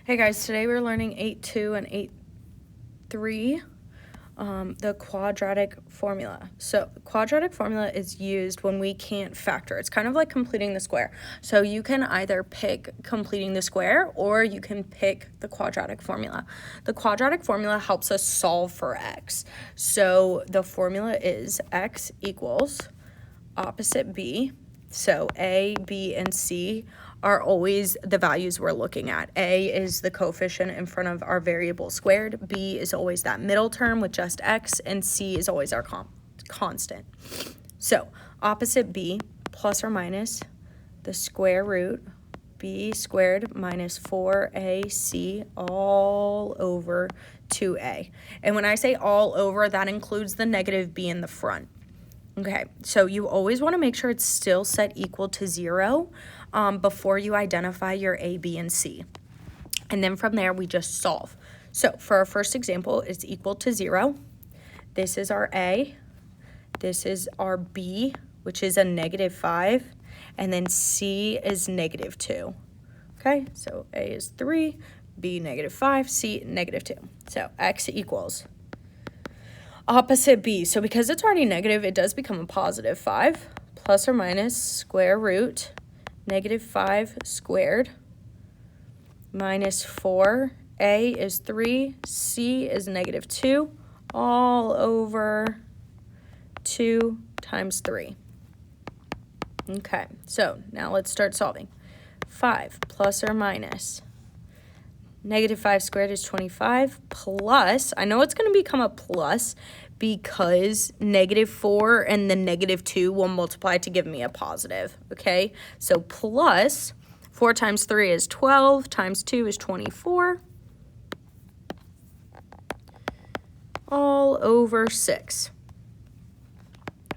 Hey guys, today we're learning 8.2 and 8.3, the quadratic formula. So the quadratic formula is used when we can't factor. It's kind of like completing the square. So you can either pick completing the square or you can pick the quadratic formula. The quadratic formula helps us solve for x. So the formula is x equals opposite b. So A, B, and C are always the values we're looking at. A is the coefficient in front of our variable squared. B is always that middle term with just x. And C is always our constant. So opposite B plus or minus the square root b squared minus 4ac all over 2a. And when I say all over, that includes the negative b in the front. Okay, so you always want to make sure it's still set equal to 0 before you identify your A, B, and C. And then from there, we just solve. So for our first example, it's equal to 0. This is our A. This is our B, which is a -5. And then C is -2. Okay, so A is 3, B -5, C -2. So x equals opposite b. So because it's already negative, it does become a positive 5 plus or minus square root -5 squared minus 4. A is 3, C is -2, all over 2 times 3. Okay, so now let's start solving. 5 plus or minus -5 squared is 25 plus, I know it's going to become a plus because -4 and the -2 will multiply to give me a positive, okay? So plus 4 times 3 is 12, times 2 is 24, all over 6.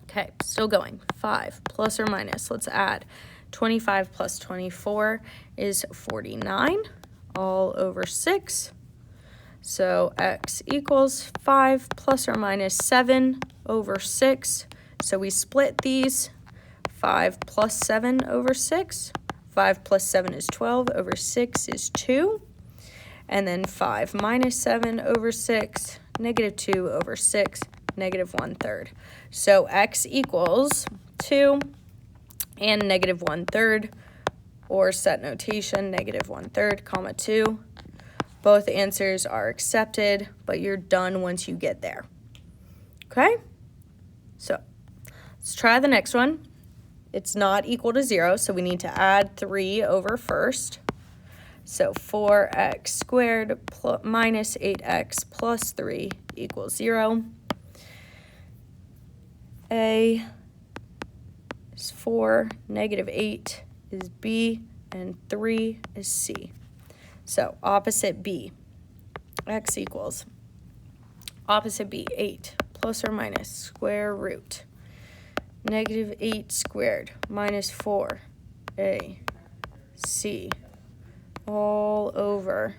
Okay, still going. 5 plus or minus, let's add 25 plus 24 is 49. All over 6. So x equals 5 plus or minus 7 over 6. So we split these. 5 plus 7 over 6. 5 plus 7 is 12 over 6 is 2. And then 5 minus 7 over 6, -2 over 6, -1/3. So x equals 2 and -1/3. Or set notation, -1/3, comma 2. Both answers are accepted, but you're done once you get there. Okay? So let's try the next one. It's not equal to 0, so we need to add 3 over first. So 4x squared minus 8x plus 3 equals 0. A is 4, -8 is B, and 3 is C. So opposite B, x equals opposite B, 8 plus or minus square root -8 squared minus 4a c all over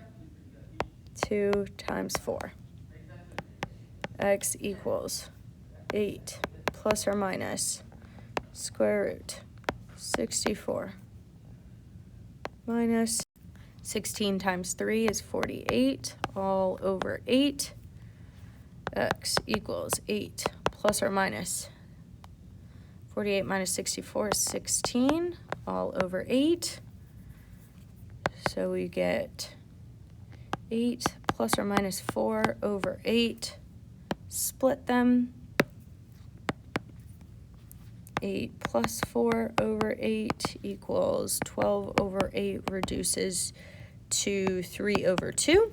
2 times 4. X equals 8 plus or minus square root 64 minus 16 times 3 is 48, all over 8. X equals 8 plus or minus 48 minus 64 is 16, all over 8. So we get 8 plus or minus 4 over 8. Split them. 8 plus 4 over 8 equals 12 over 8 reduces to 3 over 2.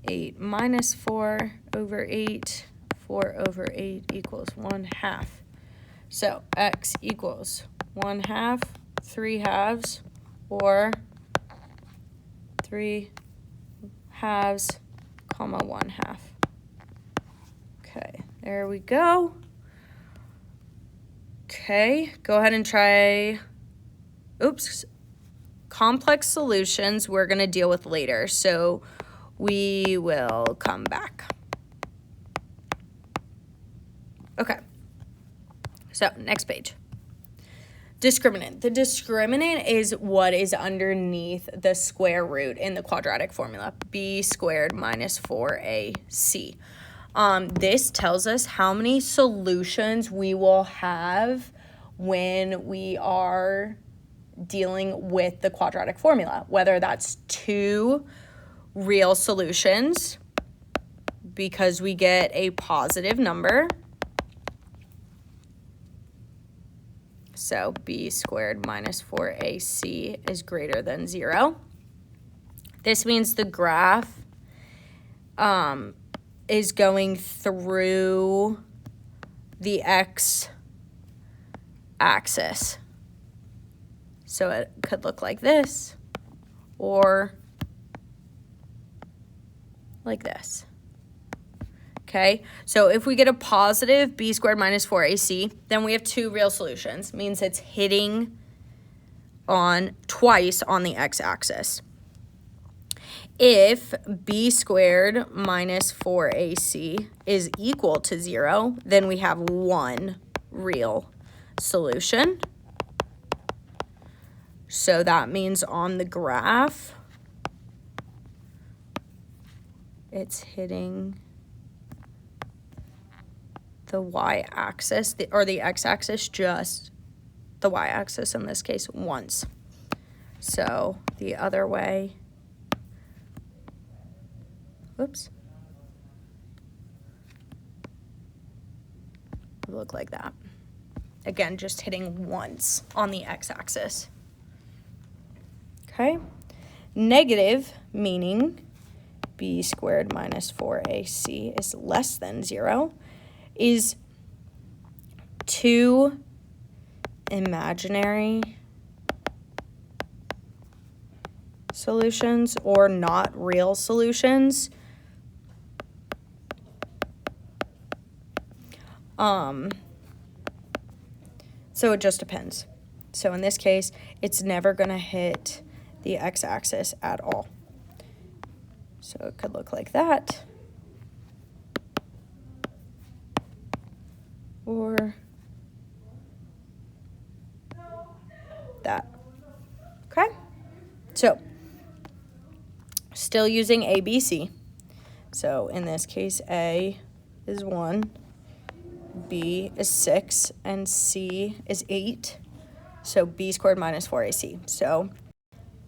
8 minus 4 over 8, 4 over 8 equals 1/2. So x equals 1/2, 3/2, or 3/2, comma 1/2. Okay, there we go. Okay, go ahead and try, complex solutions we're going to deal with later, so we will come back. Okay, so next page. Discriminant. The discriminant is what is underneath the square root in the quadratic formula, b squared minus 4ac. This tells us how many solutions we will have when we are dealing with the quadratic formula, whether that's 2 real solutions because we get a positive number. So b squared minus 4ac is greater than 0. This means the graph is going through the x-axis. So it could look like this or like this. Okay, so if we get a positive b squared minus 4ac, then we have 2 real solutions. Means it's hitting on twice on the x-axis. If b squared minus 4ac is equal to 0, then we have 1 real solution. So that means on the graph, it's hitting the y-axis, or the x-axis, just the y-axis in this case, once. So the other way, whoops, would look like that. Again, just hitting once on the x-axis. Okay, negative, meaning b squared minus 4ac is less than 0, is 2 imaginary solutions or not real solutions. So it just depends. So in this case, it's never going to hit the x-axis at all. So it could look like that. Or that. Okay? So, still using A, B, C. So in this case, A is 1, B is 6, and C is 8. So b squared minus 4ac. So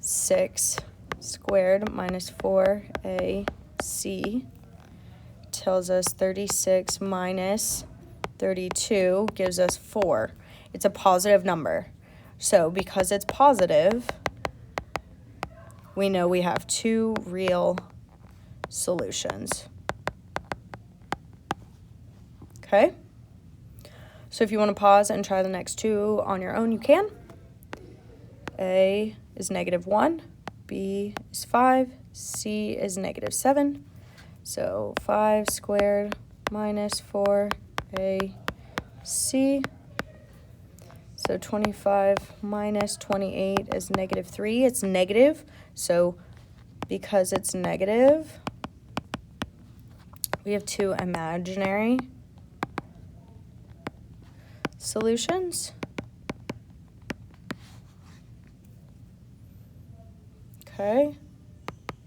6 squared minus 4ac tells us 36 minus 32 gives us 4. It's a positive number. So because it's positive, we know we have 2 real solutions. Okay? So if you want to pause and try the next 2 on your own, you can. A is -1, B is 5, C is -7. So 5 squared minus 4ac. So 25 minus 28 is -3. It's negative, so because it's negative, we have 2 imaginary solutions. Okay,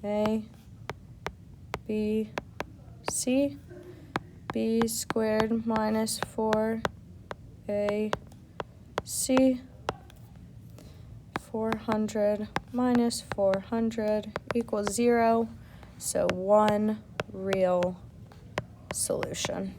A, B, C, B squared minus 4ac, 400 minus 400 equals 0, so 1 real solution.